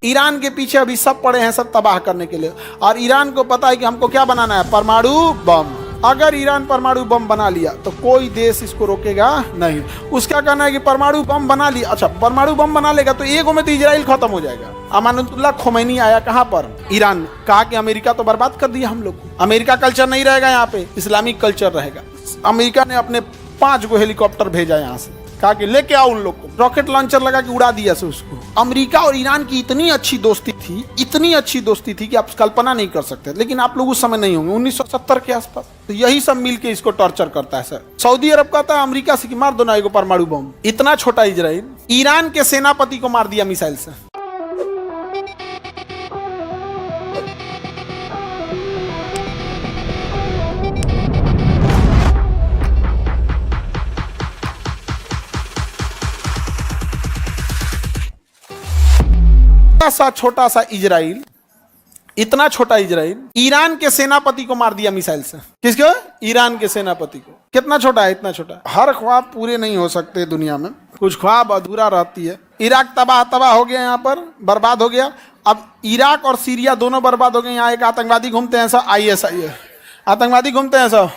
Iran के पीछे अभी सब पड़े हैं सब तबाह करने के लिए, और ईरान को पता है कि हमको क्या बनाना है, परमाणु बम। अगर ईरान परमाणु बम बना लिया तो कोई देश इसको रोकेगा नहीं। उसका कहना है कि परमाणु बम बना लिया, अच्छा परमाणु बम बना लेगा तो एक में तो इजराइल खत्म हो जाएगा। अमानुल्लाह खोमैनी आया कहाँ पर, ईरान, कहा कि अमेरिका तो बर्बाद कर दिया हम लोग को, अमेरिका कल्चर नहीं रहेगा यहाँ पे, इस्लामिक कल्चर रहेगा। अमेरिका ने अपने 5 गो हेलीकॉप्टर भेजा यहाँ से, कहा कि लेके आओ उन लोग को, रॉकेट लॉन्चर लगा के उड़ा दिया से उसको। अमेरिका और ईरान की इतनी अच्छी दोस्ती थी, इतनी अच्छी दोस्ती थी कि आप कल्पना नहीं कर सकते। लेकिन आप लोग उस समय नहीं होंगे, 1970 के आसपास, तो यही सब मिलके इसको टॉर्चर करता है सर। सऊदी अरब कहता है अमेरिका से कि मार दो ना एगो परमाणु बम। इतना छोटा इजराइल ईरान के सेनापति को मार दिया मिसाइल से। छोटा सा इजराइल, इतना छोटा इजराइल ईरान के सेनापति को मार दिया मिसाइल से। किसको? ईरान के सेनापति को। कितना छोटा है, इतना छोटा। हर ख्वाब पूरे नहीं हो सकते दुनिया में, कुछ ख्वाब अधूरा रहती है। इराक तबाह हो गया, यहाँ पर बर्बाद हो गया। अब इराक और सीरिया दोनों बर्बाद हो गए। यहाँ एक आतंकवादी घूमते हैं सब, IS आतंकवादी घूमते हैं सब,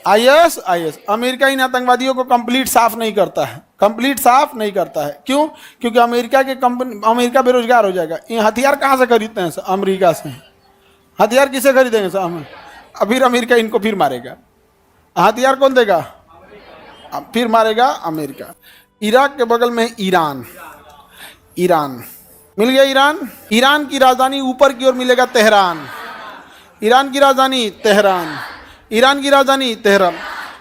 IS। अमेरिका इन आतंकवादियों को कंप्लीट साफ नहीं करता है, कंप्लीट साफ नहीं करता है। क्यों? क्योंकि अमेरिका बेरोजगार हो जाएगा। ये हथियार कहाँ से खरीदते हैं सर? अमेरिका से। हथियार किसे खरीदेंगे सर? हम। फिर अमेरिका इनको फिर मारेगा। हथियार कौन देगा? फिर मारेगा अमेरिका। इराक के बगल में ईरान, ईरान मिल गया। ईरान की राजधानी ऊपर की ओर मिलेगा तेहरान। ईरान की राजधानी तेहरान, ईरान की राजधानी तेहरान।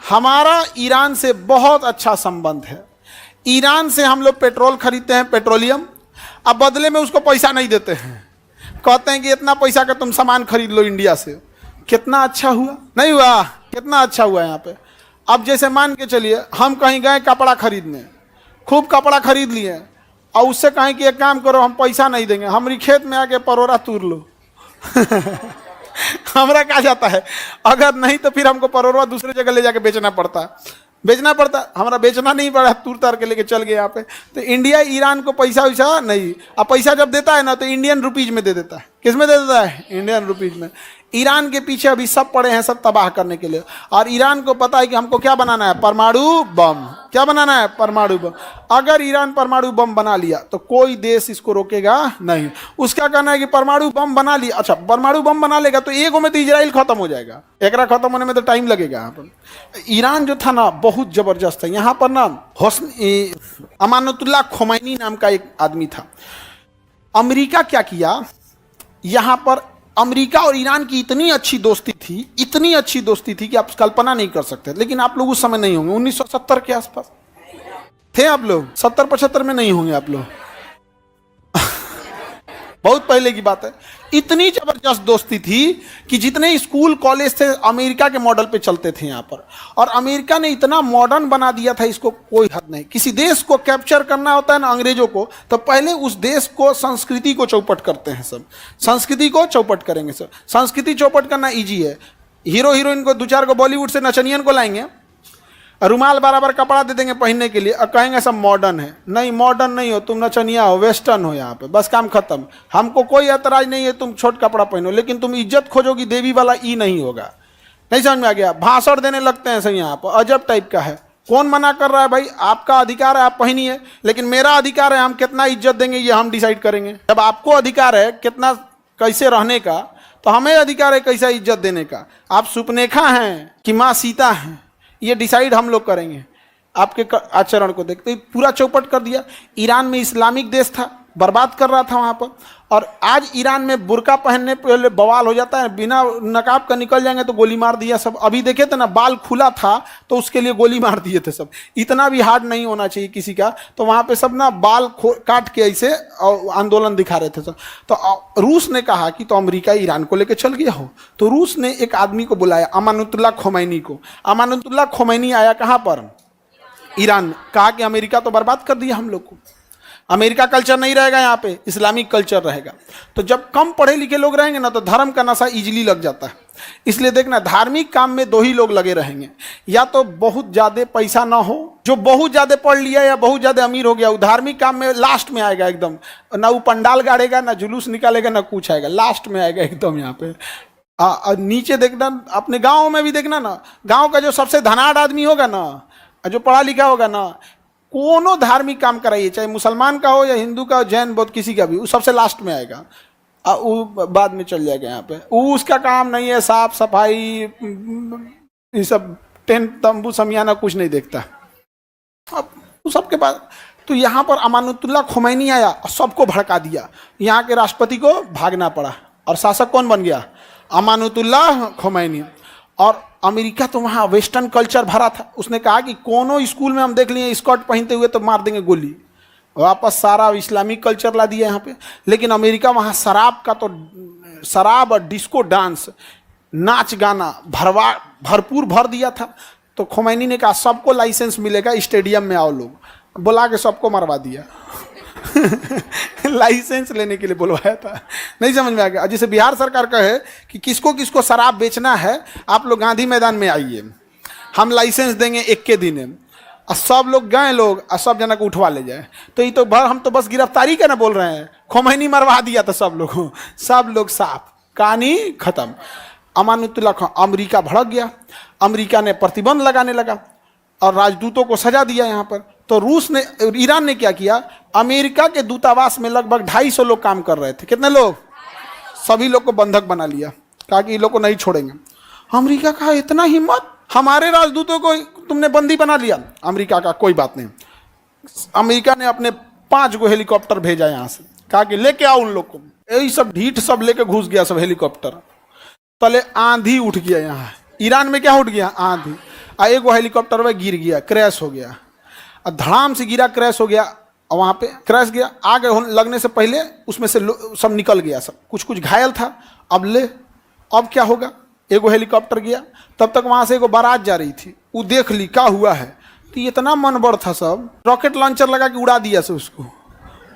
हमारा ईरान से बहुत अच्छा संबंध है। ईरान से हम लोग पेट्रोल खरीदते हैं, पेट्रोलियम। अब बदले में उसको पैसा नहीं देते हैं, कहते हैं कि इतना पैसा का तुम सामान खरीद लो इंडिया से। कितना अच्छा हुआ, नहीं हुआ? कितना अच्छा हुआ यहाँ पे। अब जैसे मान के चलिए हम कहीं गए कपड़ा खरीदने, खूब कपड़ा खरीद लिए, और उससे कहें कि एक काम करो हम पैसा नहीं देंगे, हमारी खेत में आके परोरा तूर लो। हमरा कहा जाता है, अगर नहीं तो फिर हमको परोरा दूसरे जगह ले जाके बेचना पड़ता। हमारा बेचना नहीं पड़ा, तूर तार के लेके चल गए यहाँ पे। तो इंडिया ईरान को पैसा वैसा नहीं, अब पैसा जब देता है ना तो इंडियन रुपीज में दे देता है। किस में दे देता है? इंडियन रुपीज में। ईरान के पीछे अभी सब पड़े हैं सब तबाह करने के लिए, और ईरान को पता है कि हमको क्या बनाना है, परमाणु बम। क्या बनाना है? परमाणु बम। अगर ईरान परमाणु बम बना लिया तो कोई देश इसको रोकेगा नहीं। उसका कहना है कि परमाणु बम बना लिया, अच्छा परमाणु बम बना लेगा तो एक में तो इजराइल खत्म हो जाएगा। एकरा खत्म होने में तो टाइम लगेगा। यहाँ पर ईरान जो था ना बहुत जबरदस्त है। यहाँ पर ना अमानुल्लाह खोमैनी नाम का एक आदमी था। अमेरिका क्या किया, यहाँ पर अमेरिका और ईरान की इतनी अच्छी दोस्ती थी, इतनी अच्छी दोस्ती थी कि आप कल्पना नहीं कर सकते। लेकिन आप लोग उस समय नहीं होंगे, 1970 के आसपास थे आप लोग, 70-75 में नहीं होंगे आप लोग। बहुत पहले की बात है। इतनी जबरदस्त दोस्ती थी कि जितने स्कूल कॉलेज थे अमेरिका के मॉडल पे चलते थे यहाँ पर। और अमेरिका ने इतना मॉडर्न बना दिया था, इसको कोई हद नहीं। किसी देश को कैप्चर करना होता है ना अंग्रेजों को, तो पहले उस देश को संस्कृति को चौपट करते हैं सब, संस्कृति को चौपट करेंगे सब। संस्कृति चौपट करना ईजी है। हीरो हीरोइन को 2-4 को बॉलीवुड से नचनियन को लाएंगे, रुमाल बराबर कपड़ा दे देंगे पहनने के लिए, और कहेंगे सब मॉडर्न है। नहीं, मॉडर्न नहीं हो तुम, नचनिया हो, वेस्टर्न हो यहाँ पे, बस काम खत्म। हमको कोई ऐतराज नहीं है तुम छोट कपड़ा पहनो, लेकिन तुम इज्जत खोजोगी देवी वाला ई नहीं होगा। नहीं समझ में आ गया? भाषण देने लगते हैं सही यहाँ पर, अजब टाइप का है। कौन मना कर रहा है भाई? आपका अधिकार है, आप पहनिए, लेकिन मेरा अधिकार है हम कितना इज्जत देंगे ये हम डिसाइड करेंगे। जब आपको अधिकार है कितना कैसे रहने का, तो हमें अधिकार है कैसा इज्जत देने का। आप सुपनेखा हैं कि माँ सीता हैं, ये डिसाइड हम लोग करेंगे। आपके आचरण को देखते ही पूरा चौपट कर दिया। ईरान में इस्लामिक देश था, बर्बाद कर रहा था वहाँ पर। और आज ईरान में बुर्का पहनने पहले बवाल हो जाता है, बिना नकाब का निकल जाएंगे तो गोली मार दिया सब। अभी देखे थे ना, बाल खुला था तो उसके लिए गोली मार दिए थे सब। इतना भी हार्ड नहीं होना चाहिए किसी का, तो वहाँ पे सब ना बाल काट के ऐसे आंदोलन दिखा रहे थे सब। तो रूस ने कहा कि तो अमेरिका ईरान को लेकर चल गया हो, तो रूस ने एक आदमी को बुलाया, अमानुल्लाह खोमैनी को। अमानुल्लाह खोमैनी आया कहाँ पर? ईरान। कहा कि अमेरिका तो बर्बाद कर दिया हम लोग को, अमेरिका कल्चर नहीं रहेगा, यहाँ पे इस्लामिक कल्चर रहेगा। तो जब कम पढ़े लिखे लोग रहेंगे ना तो धर्म का नशा इजीली लग जाता है। इसलिए देखना, धार्मिक काम में दो ही लोग लगे रहेंगे, या तो बहुत ज़्यादा पैसा ना हो, जो बहुत ज़्यादा पढ़ लिया या बहुत ज़्यादा अमीर हो गया, वो धार्मिक काम में लास्ट में आएगा एकदम। ना वो पंडाल गाड़ेगा, ना जुलूस निकालेगा, ना कुछ आएगा, लास्ट में आएगा एकदम यहाँ पे। नीचे देखना, अपने गाँव में भी देखना ना, गाँव का जो सबसे धनाढ़ आदमी होगा ना, जो पढ़ा लिखा होगा ना, कोनो धार्मिक काम कराइए, चाहे मुसलमान का हो या हिंदू का, जैन बौद्ध किसी का भी, वो सबसे लास्ट में आएगा। वो बाद में चल जाएगा यहाँ पे। वो उसका काम नहीं है, साफ सफाई ये सब, टेंट तंबू समियाना कुछ नहीं देखता। अब सबके पास, तो यहाँ पर अमानुतुल्लाह खोमैनी आया और सबको भड़का दिया। यहाँ के राष्ट्रपति को भागना पड़ा और शासक कौन बन गया? अमानुतुल्लाह खोमैनी। और अमेरिका तो वहाँ वेस्टर्न कल्चर भरा था। उसने कहा कि कोनो स्कूल में हम देख लिए स्कर्ट पहनते हुए तो मार देंगे गोली। वापस सारा इस्लामिक कल्चर ला दिया यहाँ पे। लेकिन अमेरिका वहाँ शराब का तो, शराब और डिस्को डांस, नाच गाना भरपूर भर दिया था। तो खोमैनी ने कहा सबको लाइसेंस मिलेगा, स्टेडियम में आओ लोग, बुला के सबको मरवा दिया। लाइसेंस लेने के लिए बुलवाया था। नहीं समझ में आ गया। जैसे बिहार सरकार कहे कि किसको किसको शराब बेचना है, आप लोग गांधी मैदान में आइए, हम लाइसेंस देंगे 1 के दिन। और सब लोग गए लोग और सब जना को उठवा ले जाए। तो ये तो हम तो बस गिरफ्तारी का ना बोल रहे हैं, खोमैनी मरवा दिया था सब लोग साफ, कहानी खत्म। अमानुतुल्लाह अमेरिका भड़क गया। अमेरिका ने प्रतिबंध लगाने लगा और राजदूतों को सजा दिया यहाँ पर। तो रूस ने, ईरान ने क्या किया, अमेरिका के दूतावास में लगभग 250 लोग काम कर रहे थे। कितने लोग? सभी लोग को बंधक बना लिया, कहा कि इन लोग को नहीं छोड़ेंगे। अमेरिका का इतना हिम्मत, हमारे राजदूतों को तुमने बंदी बना लिया। अमेरिका का कोई बात नहीं, अमेरिका ने अपने 5 गो हेलीकॉप्टर भेजा यहाँ से, कहा कि लेके आओ उन लोग को। यही सब ढीठ सब लेके घुस गया सब हेलीकॉप्टर। तले आंधी उठ गया यहाँ ईरान में। क्या उठ गया? आंधी। एक वो हेलीकॉप्टर में गिर गया, क्रैश हो गया, और धड़ाम से गिरा, क्रैश हो गया। और वहाँ पे क्रैश गया, आग लगने से पहले उसमें से सब निकल गया, सब कुछ घायल था। अब क्या होगा? एगो हेलीकॉप्टर गया, तब तक वहाँ से एगो बारात जा रही थी, वो देख ली क्या हुआ है। तो इतना मनबड़ था, सब रॉकेट लॉन्चर लगा के उड़ा दिया से उसको,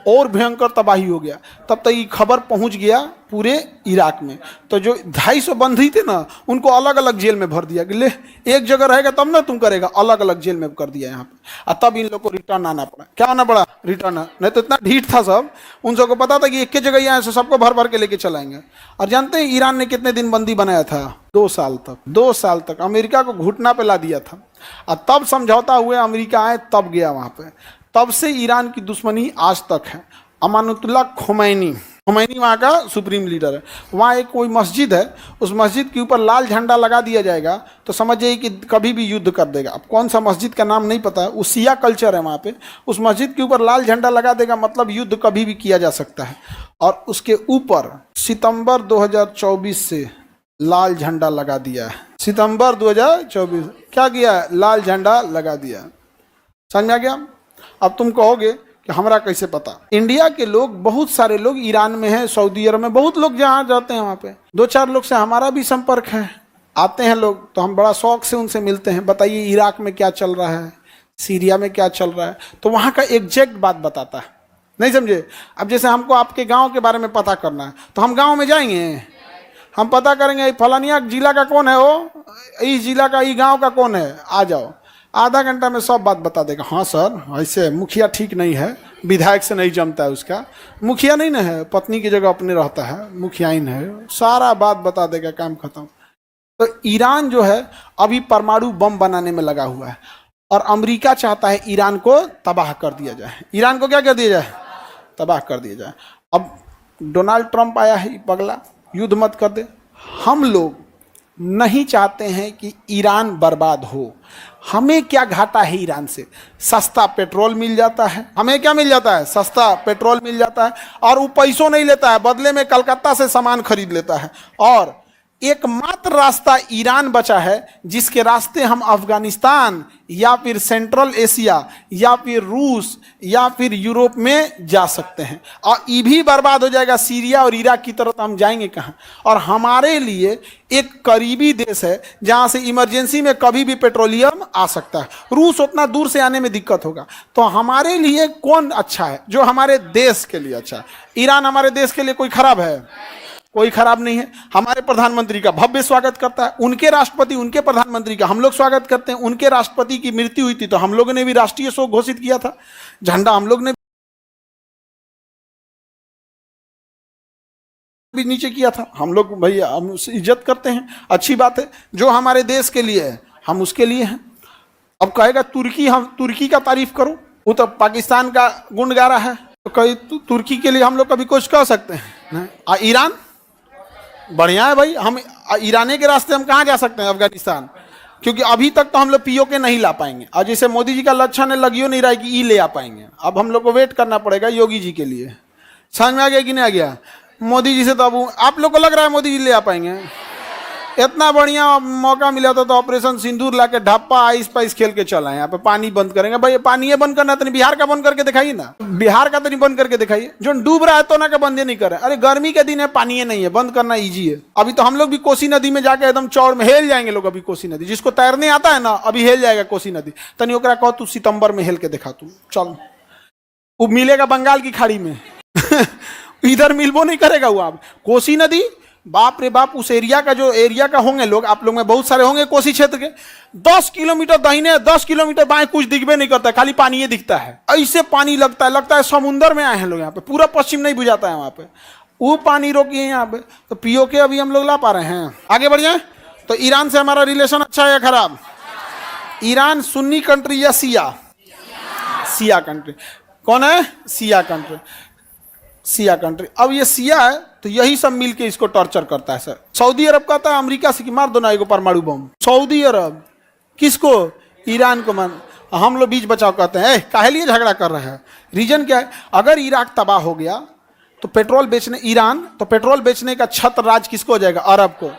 और भयंकर तबाही हो गया। तब तक ये खबर पहुंच गया पूरे इराक में। तो जो 250 बंदी थे ना, उनको अलग अलग जेल में भर दिया कि ले, एक जगह रहेगा तब ना तुम करेगा, अलग अलग जेल में कर दिया यहाँ पे। और तब इन लोग को रिटर्न आना पड़ा। क्या आना पड़ा? रिटर्न। नहीं तो इतना ढीठ था सब, उन सबको पता था कि एक ही जगह यहाँ से सबको भर भर के लेके चलाएंगे। और जानते हैं ईरान ने कितने दिन बंदी बनाया था? 2 साल तक। 2 साल तक अमेरिका को घुटना पे ला दिया था। और तब समझौता हुए अमेरिका आए, तब गया वहाँ पे। तब से ईरान की दुश्मनी आज तक है। अमानुतुल्लाह खोमैनी वहाँ का सुप्रीम लीडर है। वहाँ एक कोई मस्जिद है, उस मस्जिद के ऊपर लाल झंडा लगा दिया जाएगा तो समझिए कि कभी भी युद्ध कर देगा। अब कौन सा मस्जिद का नाम नहीं पता है, वो शिया कल्चर है वहाँ पे। उस मस्जिद के ऊपर लाल झंडा लगा देगा मतलब युद्ध कभी भी किया जा सकता है। और उसके ऊपर सितंबर 2024 से लाल झंडा लगा दिया है। सितंबर 2024 क्या किया है? लाल झंडा लगा दिया। समझ में आ गया? अब तुम कहोगे कि हमरा कैसे पता? इंडिया के लोग, बहुत सारे लोग ईरान में हैं, सऊदी अरब में, बहुत लोग जहाँ जाते हैं वहाँ पे। 2-4 लोग से हमारा भी संपर्क है, आते हैं लोग, तो हम बड़ा शौक से उनसे मिलते हैं। बताइए इराक में क्या चल रहा है, सीरिया में क्या चल रहा है, तो वहाँ का एग्जैक्ट बात बताता है। नहीं समझे? अब जैसे हमको आपके गाँव के बारे में पता करना है तो हम गाँव में जाएंगे, हम पता करेंगे फलानिया जिला का कौन है, वो इस जिला का, इस गाँव का कौन है, आ जाओ। आधा घंटा में सब बात बता देगा। हाँ सर, ऐसे मुखिया ठीक नहीं है, विधायक से नहीं जमता है उसका, मुखिया नहीं ना है, पत्नी की जगह अपने रहता है, मुखियाइन है, सारा बात बता देगा, काम खत्म। तो ईरान जो है अभी परमाणु बम बनाने में लगा हुआ है और अमेरिका चाहता है ईरान को तबाह कर दिया जाए। ईरान को क्या कर दिया जाए? तबाह कर दिया जाए। अब डोनाल्ड ट्रंप आया है, पगला, युद्ध मत कर दे। हम लोग नहीं चाहते हैं कि ईरान बर्बाद हो। हमें क्या घाटा है ईरान से? सस्ता पेट्रोल मिल जाता है। हमें क्या मिल जाता है? सस्ता पेट्रोल मिल जाता है। और वो पैसों नहीं लेता है, बदले में कलकत्ता से सामान खरीद लेता है। और एकमात्र रास्ता ईरान बचा है जिसके रास्ते हम अफगानिस्तान या फिर सेंट्रल एशिया या फिर रूस या फिर यूरोप में जा सकते हैं। और ये भी बर्बाद हो जाएगा, सीरिया और इराक की तरफ हम जाएंगे कहाँ। और हमारे लिए एक करीबी देश है जहाँ से इमरजेंसी में कभी भी पेट्रोलियम आ सकता है। रूस उतना दूर से आने में दिक्कत होगा। तो हमारे लिए कौन अच्छा है? जो हमारे देश के लिए अच्छा है। ईरान हमारे देश के लिए कोई खराब है? कोई खराब नहीं है। हमारे प्रधानमंत्री का भव्य स्वागत करता है, उनके राष्ट्रपति उनके प्रधानमंत्री का हम लोग स्वागत करते हैं। उनके राष्ट्रपति की मृत्यु हुई थी तो हम लोगों ने भी राष्ट्रीय शोक घोषित किया था, झंडा हम लोग ने भी नीचे किया था। हम लोग भैया हम इज्जत करते हैं, अच्छी बात है। जो हमारे देश के लिए है हम उसके लिए हैं। अब कहेगा तुर्की, हम तुर्की का तारीफ करो, वो तो पाकिस्तान का गुण गा रहा है, तो कहीं तुर्की के लिए हम लोग कभी कुछ कह सकते हैं? ईरान बढ़िया है भाई, हम ईरानी के रास्ते हम कहाँ जा सकते हैं? अफगानिस्तान, क्योंकि अभी तक तो हम लोग पीओके नहीं ला पाएंगे। और जैसे मोदी जी का लक्षण है, लगियो नहीं रहा है कि ई ले आ पाएंगे। अब हम लोग को वेट करना पड़ेगा योगी जी के लिए। समझ में आ गया कि नहीं आ गया? मोदी जी से तो अब आप लोग को लग रहा है मोदी जी ले आ पाएंगे? इतना बढ़िया मौका मिला था तो ऑपरेशन सिंदूर ला के ढप्पा आइस पाइस खेल के चला है। यहाँ पे पानी बंद करेंगे भाई, पानी ये बंद करना तो नहीं, बिहार का बंद करके दिखाइए ना, बिहार का तो नहीं बंद करके दिखाइए। जो डूब रहा है तो ना का बंद नहीं कर रहे। अरे गर्मी के दिन है, पानी ये नहीं है, बंद करना ईजी है। अभी तो हम लोग भी कोसी नदी में जाके एकदम चौड़ में हेल जाएंगे लोग। अभी कोसी नदी जिसको तैरने आता है ना अभी हेल जाएगा कोसी नदी। तनी ओकरा कहो तू सितंबर में हेल के दिखा, तू चल, वो मिलेगा बंगाल की खाड़ी में इधर मिलबो नहीं करेगा वो। आप कोसी नदी, बाप रे बाप, उस एरिया का जो एरिया का होंगे लोग, आप लोग में बहुत सारे होंगे कोसी क्षेत्र के, 10 किलोमीटर दाहिने 10 किलोमीटर बाएं कुछ दिखबे नहीं करता, खाली पानी ये दिखता है। ऐसे पानी लगता है समुंदर में आए हैं लोग यहाँ पे, पूरा पश्चिम नहीं बुझाता है वहां पे, वो पानी रोकिए यहाँ पे। तो पीओके अभी हम लोग ला पा रहे हैं। आगे बढ़ जाए तो ईरान से हमारा रिलेशन अच्छा है या खराब? ईरान सुन्नी कंट्री या शिया? शिया कंट्री। कौन है? शिया कंट्री, शिया कंट्री। अब ये शिया है तो यही सब मिलके इसको टॉर्चर करता है सर। सऊदी अरब कहता है अमेरिका से कि मार दो ना एगो परमाणु बम। सऊदी अरब किसको? ईरान को मान। हम लोग बीच बचाव कहते हैं, काहे लिए झगड़ा कर रहे हैं? रीजन क्या है? अगर इराक तबाह हो गया तो पेट्रोल बेचने, ईरान तो पेट्रोल बेचने का छत्र राज किसको हो जाएगा? अरब को।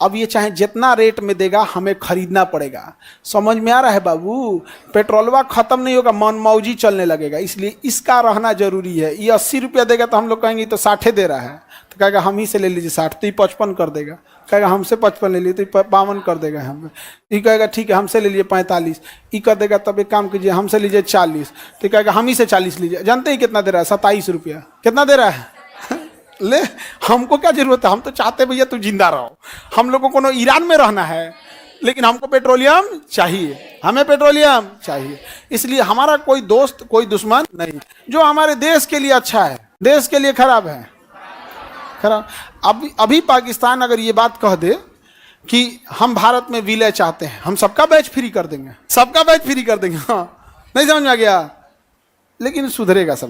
अब ये चाहे जितना रेट में देगा हमें खरीदना पड़ेगा। समझ में आ रहा है बाबू? पेट्रोलवा खत्म नहीं होगा, मनमौजी चलने लगेगा। इसलिए इसका रहना जरूरी है। ये 80 रुपया देगा तो हम लोग कहेंगे तो 60 दे रहा है, तो कहेगा हम ही से ले लीजिए 60, तो ये 55 कर देगा। कहेगा हमसे 55 ले लीजिए तो 52 कर देगा हमें। ये कहेगा ठीक है हमसे ले लीजिए 45, ये कर देगा। तब एक काम कीजिए हमसे लीजिए 40, तो कहेगा हम ही से 40 लीजिए। जानते ही कितना दे रहा है? 27 रुपया। कितना दे रहा है? ले, हमको क्या जरूरत है? हम तो चाहते भैया तू जिंदा रहो। हम लोगों को ईरान में रहना है, लेकिन हमको पेट्रोलियम चाहिए, हमें पेट्रोलियम चाहिए। इसलिए हमारा कोई दोस्त कोई दुश्मन नहीं। जो हमारे देश के लिए अच्छा है, देश के लिए खराब है, खराब। अभी पाकिस्तान अगर ये बात कह दे कि हम भारत में विलय चाहते हैं, हम सबका बैच फ्री कर देंगे, सबका बैच फ्री कर देंगे। हाँ, नहीं समझ में आ गया? लेकिन सुधरेगा सब।